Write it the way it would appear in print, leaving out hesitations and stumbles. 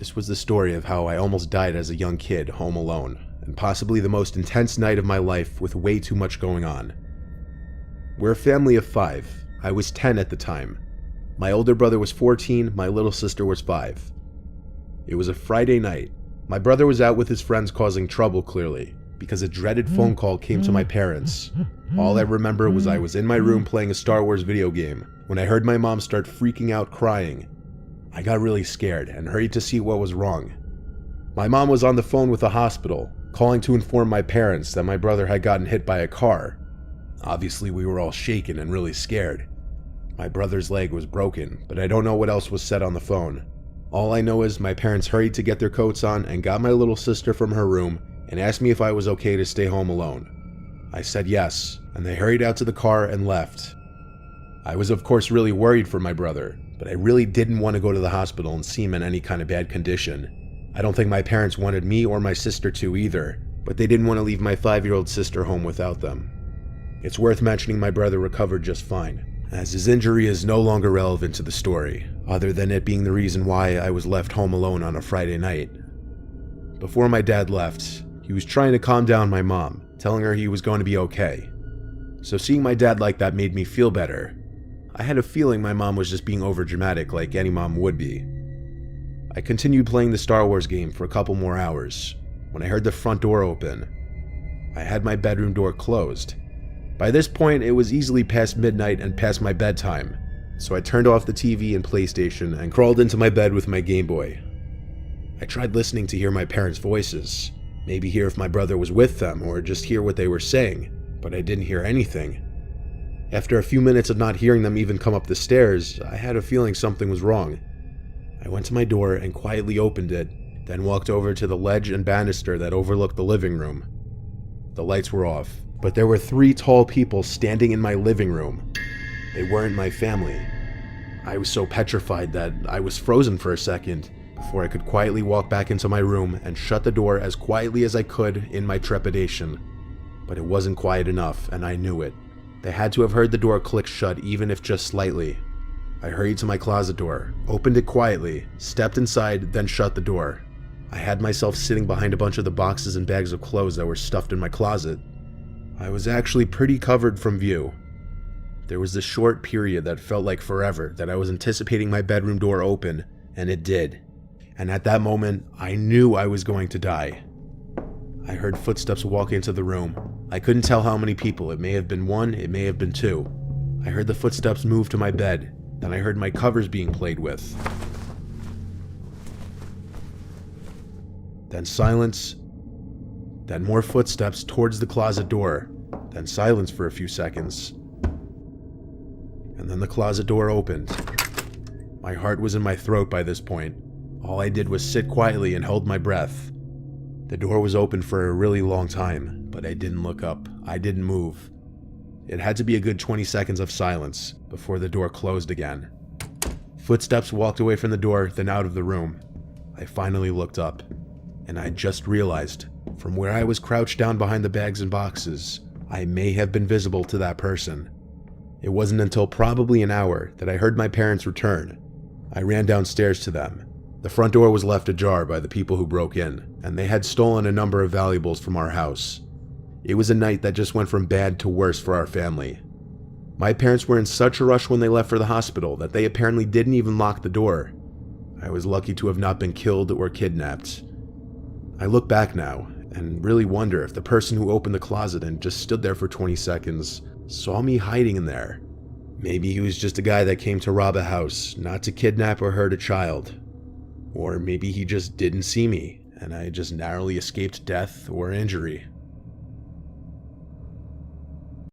This was the story of how I almost died as a young kid home alone, and possibly the most intense night of my life with way too much going on. We're a family of 5. I was 10 at the time. My older brother was 14, my little sister was 5. It was a Friday night. My brother was out with his friends causing trouble clearly, because a dreaded phone call came to my parents. All I remember was I was in my room playing a Star Wars video game when I heard my mom start freaking out crying. I got really scared and hurried to see what was wrong. My mom was on the phone with the hospital, calling to inform my parents that my brother had gotten hit by a car. Obviously, we were all shaken and really scared. My brother's leg was broken, but I don't know what else was said on the phone. All I know is my parents hurried to get their coats on and got my little sister from her room and asked me if I was okay to stay home alone. I said yes, and they hurried out to the car and left. I was of course really worried for my brother, but I really didn't want to go to the hospital and see him in any kind of bad condition. I don't think my parents wanted me or my sister to either, but they didn't want to leave my 5-year-old sister home without them. It's worth mentioning my brother recovered just fine, as his injury is no longer relevant to the story, other than it being the reason why I was left home alone on a Friday night. Before my dad left, he was trying to calm down my mom, telling her he was going to be okay. So seeing my dad like that made me feel better. I had a feeling my mom was just being overdramatic like any mom would be. I continued playing the Star Wars game for a couple more hours when I heard the front door open. I had my bedroom door closed. By this point, it was easily past midnight and past my bedtime, so I turned off the TV and PlayStation and crawled into my bed with my Game Boy. I tried listening to hear my parents' voices, maybe hear if my brother was with them or just hear what they were saying, but I didn't hear anything. After a few minutes of not hearing them even come up the stairs, I had a feeling something was wrong. I went to my door and quietly opened it, then walked over to the ledge and banister that overlooked the living room. The lights were off, but there were 3 tall people standing in my living room. They weren't my family. I was so petrified that I was frozen for a second before I could quietly walk back into my room and shut the door as quietly as I could in my trepidation. But it wasn't quiet enough, and I knew it. They had to have heard the door click shut, even if just slightly. I hurried to my closet door, opened it quietly, stepped inside, then shut the door. I had myself sitting behind a bunch of the boxes and bags of clothes that were stuffed in my closet. I was actually pretty covered from view. There was this short period that felt like forever that I was anticipating my bedroom door open, and it did. And at that moment, I knew I was going to die. I heard footsteps walk into the room. I couldn't tell how many people. It may have been 1, it may have been 2. I heard the footsteps move to my bed. Then I heard my covers being played with. Then silence. Then more footsteps towards the closet door. Then silence for a few seconds. And then the closet door opened. My heart was in my throat by this point. All I did was sit quietly and hold my breath. The door was open for a really long time, but I didn't look up. I didn't move. It had to be a good 20 seconds of silence before the door closed again. Footsteps walked away from the door, then out of the room. I finally looked up, and I just realized, from where I was crouched down behind the bags and boxes, I may have been visible to that person. It wasn't until probably an hour that I heard my parents return. I ran downstairs to them. The front door was left ajar by the people who broke in, and they had stolen a number of valuables from our house. It was a night that just went from bad to worse for our family. My parents were in such a rush when they left for the hospital that they apparently didn't even lock the door. I was lucky to have not been killed or kidnapped. I look back now and really wonder if the person who opened the closet and just stood there for 20 seconds saw me hiding in there. Maybe he was just a guy that came to rob a house, not to kidnap or hurt a child. Or maybe he just didn't see me, and I just narrowly escaped death or injury.